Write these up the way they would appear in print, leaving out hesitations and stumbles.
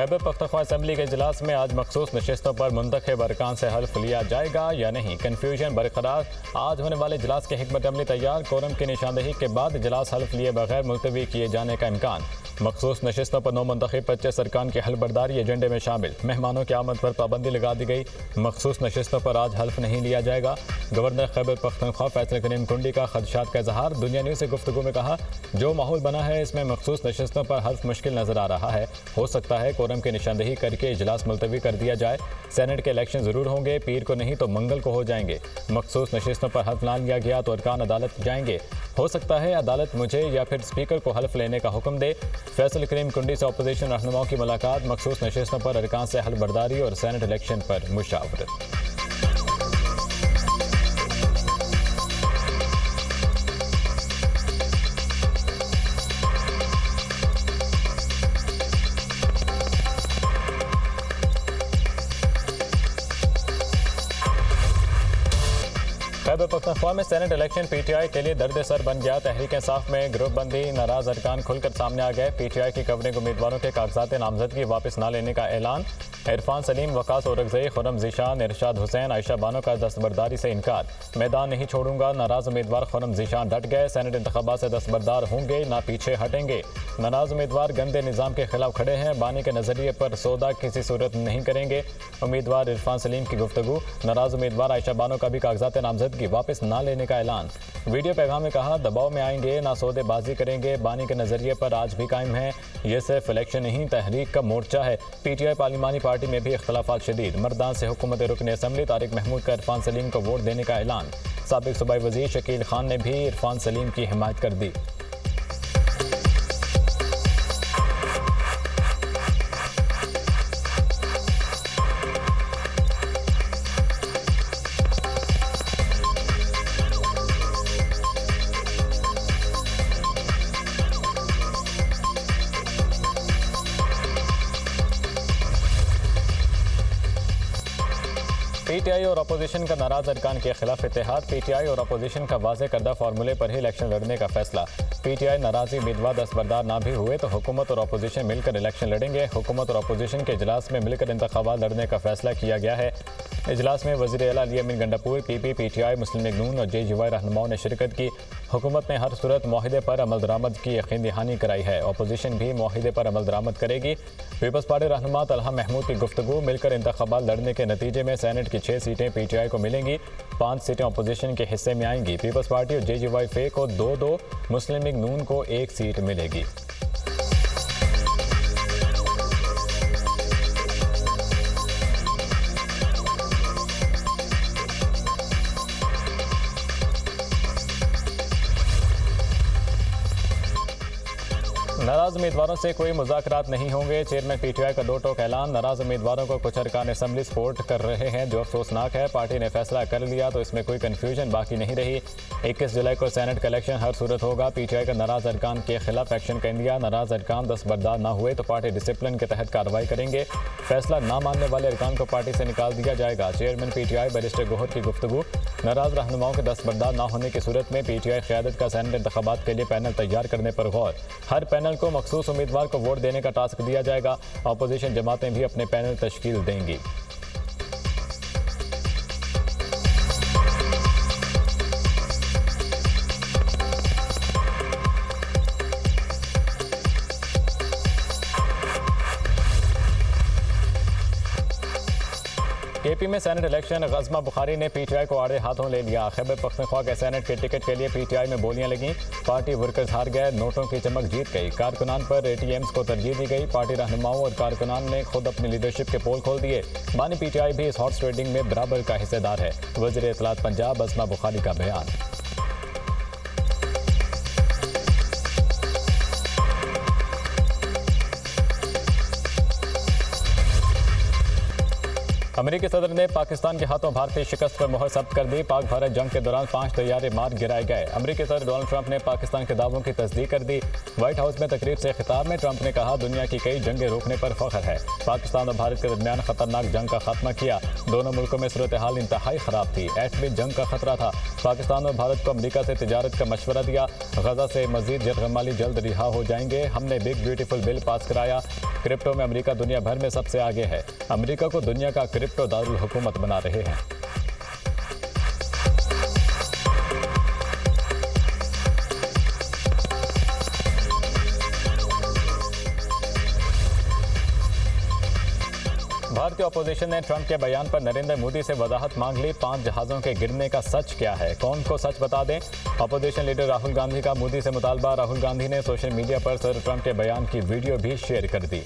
Khyber Pakhtunkhwa assembly के इजलास में आज मखसूस नशिस्तों पर मुंतखब अरकान से हल्फ लिया जाएगा या नहीं, कन्फ्यूजन बरकरार। आज होने वाले इजलास की हिकमत अमली तैयार, कोरम की निशानदही के बाद इजलास हल्फ लिए बगैर मुलतवी किए जाने का इम्कान। मखसूस नशिस्तों पर 9 मुंतखब 25 अरकान की हल्फबरदारी एजेंडे में शामिल। मेहमानों की आमद पर पाबंदी लगा दी गई। मखसूस नशिस्तों पर आज हल्फ नहीं लिया जाएगा। गवर्नर खैबर पख्तूनख्वा फैसल करीम कुंडी का खदशात का इजहार। दुनिया न्यूज़ से गुफ्तगू में कहा, जो माहौल बना है इसमें मखसूस नशिस्तों पर हल्फ मुश्किल नजर आ रहा है। हो सकता है कोरम की निशानदही करके इजलास मुलतवी कर दिया जाए। सेनेट के इलेक्शन जरूर होंगे, पीर को नहीं तो मंगल को हो जाएंगे। मखसूस नशिस्तों पर हल्फ ना लिया गया तो अरकान अदालत जाएंगे। हो सकता है अदालत मुझे या फिर स्पीकर को हल्फ लेने का हुक्म दे। फैसल करीम कुंडी से अपोजिशन रहनुमाओं की मुलाकात। मखसूस नशिस्तों पर अरकान से हल्फबरदारी और सेनेट इलेक्शन पर मुशावरत। खैबर पख्तूनख्वा में सेनेट इलेक्शन पीटीआई के लिए दर्द सर बन गया। तहरीक इंसाफ में ग्रुप बंदी, नाराज अरकान खुलकर सामने आ गए। पीटीआई की कवरिंग उम्मीदवारों के कागजात नामजदगी वापस न लेने का ऐलान। इरफान सलीम, वकास औरकज़ई, खुरम जीशान, इरशाद हुसैन, आयशा बानो का दस्तबरदारी से इनकार। मैदान नहीं छोड़ूंगा, नाराज उम्मीदवार खुरम जीशान डट गए। सेनेट इंतखाबात से दस्तबरदार होंगे, ना पीछे हटेंगे। नाराज उम्मीदवार गंदे निज़ाम के खिलाफ खड़े हैं। बानी के नजरिए पर सौदा किसी सूरत नहीं करेंगे। उम्मीदवार इरफान सलीम की गुफ्तगू। नाराज उम्मीदवार आयशा बानो का भी कागजात नामजदगी वापस न लेने का ऐलान। वीडियो पैगाम में कहा, दबाव में आएंगे, ना सौदेबाजी करेंगे। बानी के नजरिए पर आज भी कायम है। ये सिर्फ इलेक्शन नहीं, तहरीक का मोर्चा है। पीटीआई पार्लिमानी पार्टी में भी इख्तलाफात शदीद। मर्दान से हुकूमत रुकन असम्बली तारिक महमूद का इरफान सलीम को वोट देने का ऐलान। साबिक सूबाई वजीर शकील खान ने भी इरफान सलीम की हिमायत कर दी। पीटीआई और अपोजिशन का नाराज अरकान के खिलाफ इत्तेहाद। पीटीआई और अपोजिशन का वाज़ेह करदा फार्मूले पर ही इलेक्शन लड़ने का फैसला। पीटीआई नाराजी उम्मीदवार दस्तबरदार ना भी हुए तो हुकूमत और अपोजिशन मिलकर इलेक्शन लड़ेंगे। हुकूमत और अपोजिशन के इजलास में मिलकर इंतखाबात लड़ने का फैसला किया गया है। इजलास में वज़ीर आला अली अमीन गंडापुर, पीपी, पीटीआई, मुस्लिम लीग नून और जेजीवाई रहनुमाओं ने शिरकत की। हुकूमत ने हर सूरत मुआहिदे पर अमल दरामद की यकीन दहानी कराई है। अपोजिशन भी मुआहिदे पर अमल दरामद करेगी। पीपल्स पार्टी रहनुमा तलहा महमूद की गुफ्तगू। मिलकर इंतखाबात लड़ने के नतीजे में सेनेट की 6 सीटें पीटीआई को मिलेंगी, 5 सीटें अपोजिशन के हिस्से में आएंगी। पीपल्स पार्टी और जेजीवाई फे को 2-2, मुस्लिम लीग नून को 1 सीट मिलेगी। नाराज उम्मीदवारों से कोई मुज़ाकरात नहीं होंगे। चेयरमैन पीटीआई का 2 टोक ऐलान। नाराज उम्मीदवारों को कुछ अरकान असम्बली सपोर्ट कर रहे हैं, जो अफसोसनाक है। पार्टी ने फैसला कर लिया तो इसमें कोई कन्फ्यूजन बाकी नहीं रही। 21 जुलाई को सेनेट का इलेक्शन हर सूरत होगा। पीटीआई का नाराज अरकान के खिलाफ एक्शन कर दिया। नाराज अरकान दस्तबरदार ना हुए तो पार्टी डिसिप्लिन के तहत कार्रवाई करेंगे। फैसला ना मानने वाले अरकान को पार्टी से निकाल दिया जाएगा। चेयरमैन पीटीआई बैरिस्टर गोहर की गुफ्तगू। नाराज रहनुमाओं के दस्तबरदार ना होने की सूरत में पीटीआई क़यादत का सेनेट इंतखाबात के लिए पैनल तैयार करने पर गौर। हर पैनल को मखसूस उम्मीदवार को वोट देने का टास्क दिया जाएगा। अपोजिशन जमातें भी अपने पैनल तश्कील देंगी। केपी में सेनेट इलेक्शन। गज़मा बुखारी ने पीटीआई को आड़े हाथों ले लिया। खैबर पख्तूनख्वा के सेनेट के टिकट के लिए पीटीआई में बोलियां लगीं। पार्टी वर्कर्स हार गए, नोटों की चमक जीत गई। कारकुनान पर एटीएम्स को तरजीह दी गई। पार्टी रहनुमाओं और कारकुनान ने खुद अपनी लीडरशिप के पोल खोल दिए। बानी पीटीआई भी इस हॉर्स ट्रेडिंग में बराबर का हिस्सेदार है। वज़ीर इत्तलात पंजाब गज़मा बुखारी का बयान। अमेरिकी सदर ने पाकिस्तान के हाथों भारतीय शिकस्त पर मोहर जब्त कर दी। पाक भारत जंग के दौरान 5 तैयारे मार गिराए गए। अमेरिकी सदर डोनाल्ड ट्रंप ने पाकिस्तान के दावों की तस्दीक कर दी। व्हाइट हाउस में तकरीब से खिताब में ट्रंप ने कहा, दुनिया की कई जंगें रोकने पर फख्र है। पाकिस्तान और भारत के दरमियान खतरनाक जंग का खात्मा किया। दोनों मुल्कों में सूरत हाल इंतहाई खराब थी। एटमी जंग का खतरा था। पाकिस्तान और भारत को अमेरिका से तिजारत का मशवरा दिया। गजा से मजीद यरगमाली जल्द रिहा हो जाएंगे। हमने बिग ब्यूटीफुल बिल पास कराया। क्रिप्टो में अमेरिका दुनिया भर में सबसे आगे है। अमेरिका को दुनिया का क्रिप्टो दारुल हुकूमत बना रहे हैं। भारतीय अपोजिशन ने ट्रंप के बयान पर नरेंद्र मोदी से वजाहत मांग ली। 5 जहाजों के गिरने का सच क्या है, कौन को सच बता दें। अपोजिशन लीडर राहुल गांधी का मोदी से मुतालबा। राहुल गांधी ने सोशल मीडिया पर सदर ट्रंप के बयान की वीडियो भी शेयर कर दी।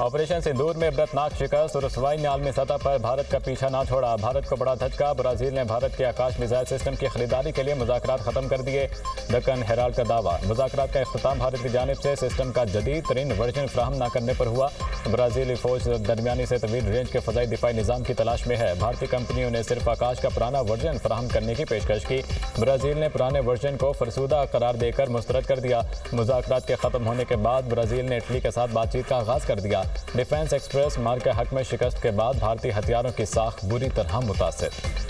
ऑपरेशन सिंदूर में इबरतनाक शिकस्त। रुसवाई ने आलमी सतह पर भारत का पीछा ना छोड़ा। भारत को बड़ा धचका। ब्राजील ने भारत के आकाश मिसाइल सिस्टम की खरीदारी के लिए मुज़ाकरात खत्म कर दिए। दक्कन हेराल्ड का दावा, मुज़ाकरात का इख्तिताम भारत की जानिब से सिस्टम का जदीद तरीन वर्जन फ्राहम न करने पर हुआ। ब्राज़ीली फौज दरमियानी से तवील रेंज के फ़ज़ाई दिफाई निज़ाम की तलाश में है। भारतीय कंपनियों ने सिर्फ आकाश का पुराना वर्जन फ्राहम करने की पेशकश की। ब्राज़ील ने पुराने वर्जन को फरसूदा करार देकर मुस्तरद कर दिया। मुज़ाकरात के ख़त्म होने के बाद ब्राज़ील ने इटली के साथ बातचीत का आगाज़ कर दिया। डिफेंस एक्सप्रेस मार्ग के हक में शिकस्त के बाद भारतीय हथियारों की साख बुरी तरह मुतासिर।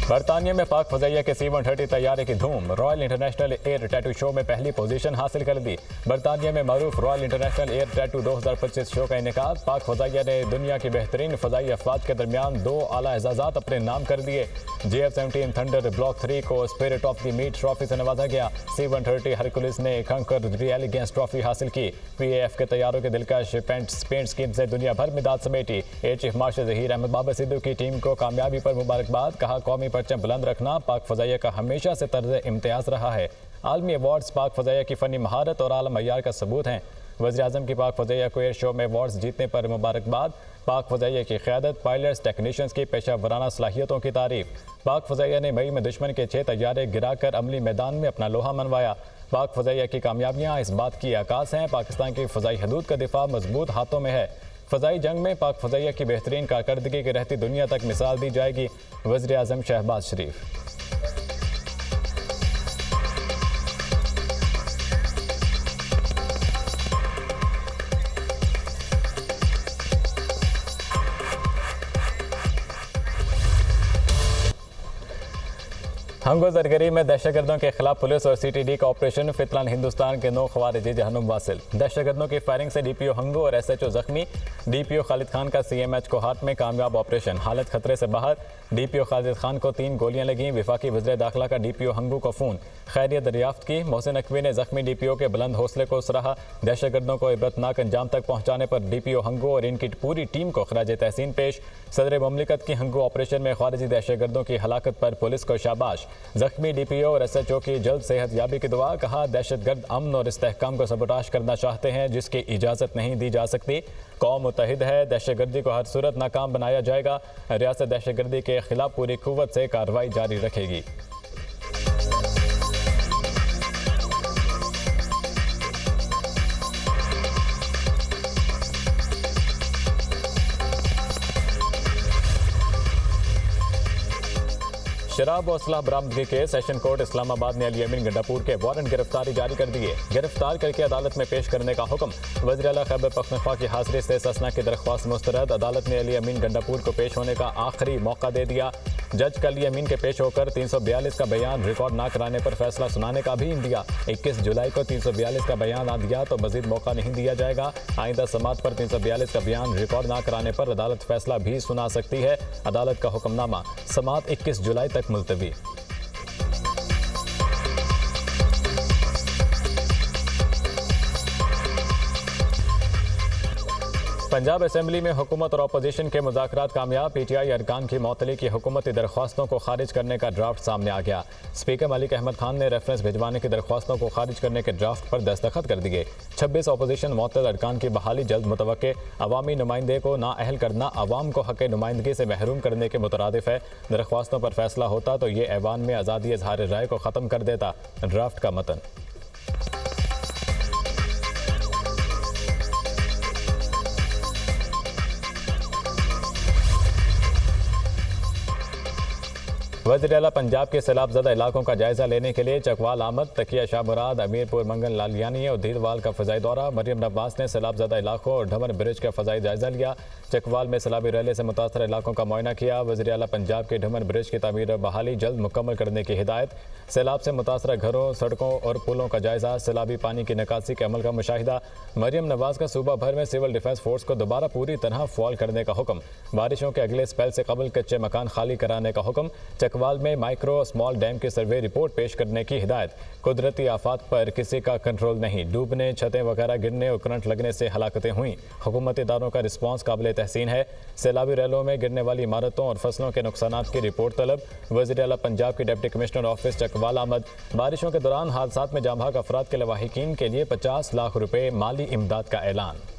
बरतानिया में पाक फजाइया के C-130 तैयारे की धूम। Royal International Air Tattoo show में पहली पोजीशन हासिल कर दी। बरतानिया में मारूफ Royal International Air Tattoo 2025 show का इनेकाद। पाक फजाइया ने दुनिया की बेहतरीन फजाई अफवाज के दरमियान 2 आला एजाजात अपने नाम कर दिए। JF-17 थंडर ब्लॉक 3 को spirit of the meet trophy से नवाजा गया। C-130 हरकुलिस ने कंकर रियलिगेंस ट्रॉफी हासिल की। PAF के तैयारों के दिलकश पेंट स्कीम से दुनिया भर में दाद समेटी। Air Chief Marshal Zaheer Ahmed Babar Sidhu की टीम को कामयाबी पर मुबारकबाद। कहा, कौमी परचम बुलंद रखना पाक फजाइया का हमेशा से तर्ज इम्तियाज रहा है। आलमी अवार्ड्स पाक फजाइया की फनी महारत और आला मयार का सबूत हैं। वज़ीर आज़म की पाक फजाइया को एयर शो में अवार्ड्स जीतने पर मुबारकबाद। पाक फजाइया की क़यादत, पायलट्स, टेक्नीशियंस की पेशा वराना सलाहियतों की तारीफ। पाक फजाइया ने मई में दुश्मन के 6 तैयारे गिराकर अमली मैदान में अपना लोहा मनवाया। पाक फजाइया की कामयाबियाँ इस बात की आकाश हैं, पाकिस्तान की फ़ज़ाई हदूद का दिफा मजबूत हाथों में है। फ़ज़ाई जंग में पाक फजाइया की बेहतरीन कारकर्दगी की रहती दुनिया तक मिसाल दी जाएगी। वज़ीर आज़म शहबाज शरीफ। हंगो जरगरी में दहशतगर्दों के खिलाफ पुलिस और CTD का ऑपरेशन। फितरान हिंदुस्तान के 9 खवारिजी जहन्नुम वासिल। दहशतगर्दों की फायरिंग से DPO हंगो और SHO जख्मी। DPO खालिद खान का CMH को हार्ट में कामयाब ऑपरेशन, हालत खतरे से बाहर। DPO खालिद खान को 3 गोलियां लगीं। विफाकी वज़ीर दाखिला का DPO हंगो को फ़ोन। खैरियत दरियाफ्त की। मोहसिन नकवी ने जख्मी DPO के बुलंद हौसले को सराहा। दहशतगर्दों को इबरतनाक अंजाम तक पहुँचाने पर DPO हंगो और इनकी पूरी टीम को खराज तहसीन पेश। सदर मुमलिकत की हंगो ऑपरेशन में खारिजी दहशतगर्दों की हलाकत पर पुलिस को शाबाश। जख्मी DPO और SHO की जल्द सेहत याबी की दुआ। कहा, दहशतगर्द अमन और इस्तेहकाम को सबोटाश करना चाहते हैं जिसकी इजाज़त नहीं दी जा सकती। कौम मुत्तहिद है, दहशतगर्दी को हर सूरत नाकाम बनाया जाएगा। रियासत दहशतगर्दी के खिलाफ पूरी कुव्वत से कार्रवाई जारी रखेगी। शराब और असलाह बरामदगी के सेशन कोर्ट इस्लामाबाद ने अली अमीन गंडापुर के वारंट गिरफ्तारी जारी कर दिए। गिरफ्तार करके अदालत में पेश करने का हुक्म। वज़ीर आला खैबर पख्तूनख्वा की हाजिरी से ससना की दरख्वास्त मुस्तरद। अदालत ने अली अमीन गंडापुर को पेश होने का आखिरी मौका दे दिया। जज का अली अमीन के पेश होकर 342 का बयान रिकॉर्ड ना कराने पर फैसला सुनाने का भी इन दिया। 21 जुलाई को 342 का बयान ना दिया तो मजीद मौका नहीं दिया जाएगा। आइंदा समात पर 342 का बयान रिकॉर्ड ना कराने पर अदालत फैसला भी सुना सकती है। अदालत का हुक्मनामा, समात 21 जुलाई तक मुलतवी। पंजाब असेंबली में हुकूमत और अपोजिशन के मुज़ाकरात कामयाब। पीटीआई अरकान की मअतली की हुकूमती दरख्वास्तों को खारिज करने का ड्राफ्ट सामने आ गया। स्पीकर मलिक अहमद खान ने रेफरेंस भिजवाने की दरख्वास्तों को खारिज करने के ड्राफ्ट पर दस्तखत कर दिए। 26 अपोजिशन मुअत्तल अरकान की बहाली जल्द मुतवक्के। अवामी नुमाइंदे को नाअहल करना अवाम को हक़ नुमाइंदगी से महरूम करने के मुतरादिफ है। दरख्वास्तों पर फैसला होता तो ये ऐवान में आज़ादी इज़हार राय को ख़त्म कर देता। ड्राफ्ट का मतन। वज़ीर-ए-आला पंजाब के सैलाबज़दा इलाकों का जायजा लेने के लिए चकवाल आमद। तकिया शाह मुराद, अमीरपुर, मंगल लालियानी और धीरवाल का फ़ज़ाई दौरा। मरियम नवाज़ ने सैलाबज़दा इलाकों और ढमन ब्रिज का फ़ज़ाई जायजा लिया। चकवाल में सैलाबी रैली से मुतासर इलाकों का मुआयना किया। वज़ीर-ए-आला पंजाब के ढमन ब्रिज की तमीर और बहाली जल्द मुकम्मल करने की हिदायत। सैलाब से मुतासर घरों, सड़कों और पुलों का जायजा। सैलाबी पानी की निकासी के अमल का मुशाहिदा। मरियम नवाज़ का सूबा भर में सिविल डिफेंस फोर्स को दोबारा पूरी तरह फ़ाल करने का हुक्म। बारिशों के अगले स्पेल से कबल कच्चे मकान खाली कराने का हुक्म। चकवाल में माइक्रो स्मॉल डैम की सर्वे रिपोर्ट पेश करने की हिदायत। कुदरती आफात पर किसी का कंट्रोल नहीं। डूबने, छतें वगैरह गिरने और करंट लगने से हलाकतें हुई। हुकूमती इदारों का रिस्पांस काबिल तहसीन है। सैलाबी रैलों में गिरने वाली इमारतों और फसलों के नुकसानात की रिपोर्ट तलब। वज़ीर-ए-आला पंजाब की डिप्टी कमिश्नर ऑफिस चकवाल आमद। बारिशों के दौरान हादसात में जाम भाग अफराद के लवाहिकीन के लिए 50 लाख रुपए माली इमदाद का ऐलान।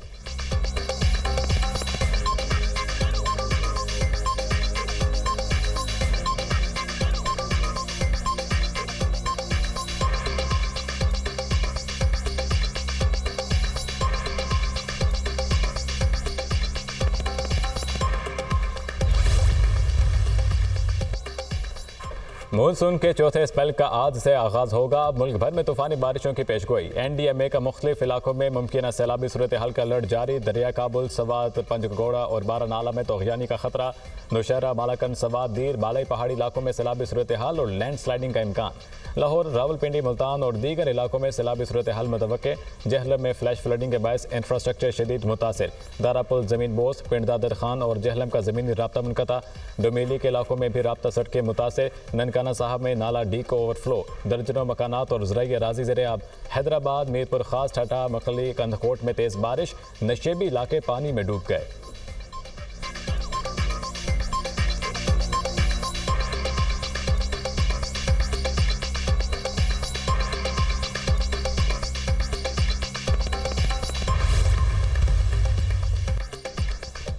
मानसून के चौथे स्पेल का आज से आगाज होगा। मुल्क भर में तूफानी बारिशों की पेशगोई। NDMA का मुख्तलिफ इलाकों में मुमकिन सैलाबी सूरत हाल का अलर्ट जारी। दरिया काबुल, सवात, पंजगोड़ा और बारानाला में तोग़यानी का खतरा। नौशहरा, मालाकन, सवात, दीर, बालाई पहाड़ी इलाकों में सैलाबी सूरत हाल और लैंड स्लाइडिंग का इम्कान। लाहौर, रावलपिंडी, मुल्तान और दीगर इलाकों में सैलाबी सूरत हाल मुतवक्के। जहलम में फ्लैश फ्लडिंग के बायस इंफ्रास्ट्रक्चर शदीद मुतासिर। दारापुल ज़मीन बोस, पिंड दादर खान और जहलम का ज़मीनी राब्ता मुनक़ता। डोमेली के इलाकों में भी राब्ता सड़कें मुतासिर। ननकाना साहब में नाला डी को ओवरफ्लो। दर्जनों मकानात और ज़राई अराज़ी ज़ेरे आब। हैदराबाद, मीरपुर खास, ठटा, मकली, कंदकोट में तेज़ बारिश। नशेबी इलाके पानी में डूब गए।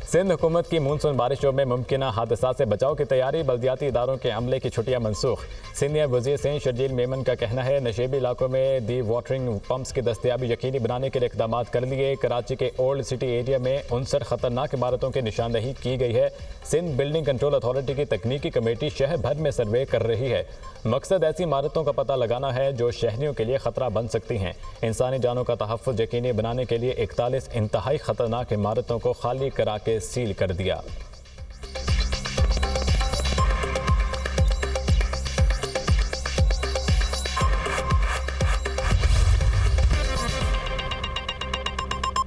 सिंध हुकूमत की मानसून बारिशों में मुमकिन हादसा से बचाव की तैयारी। बल्दियाती इदारों के अमले की छुट्टियां मनसूख। सीनियर वज़ीर सिंध शर्जील मेमन का कहना है नशेबी इलाकों में दी वाटरिंग पम्प्स की दस्तयाबी यकीनी बनाने के लिए इक़दाम कर लिए। कराची के ओल्ड सिटी एरिया में 59 खतरनाक इमारतों की निशानदही की गई है। सिंध बिल्डिंग कंट्रोल अथॉरिटी की तकनीकी कमेटी शहर भर में सर्वे कर रही है। मकसद ऐसी इमारतों का पता लगाना है जो शहरियों के लिए खतरा बन सकती हैं। इंसानी जानों का तहफ़्फ़ुज़ यकीनी बनाने के लिए 41 इंतहाई खतरनाक इमारतों को खाली करा के सील कर दिया।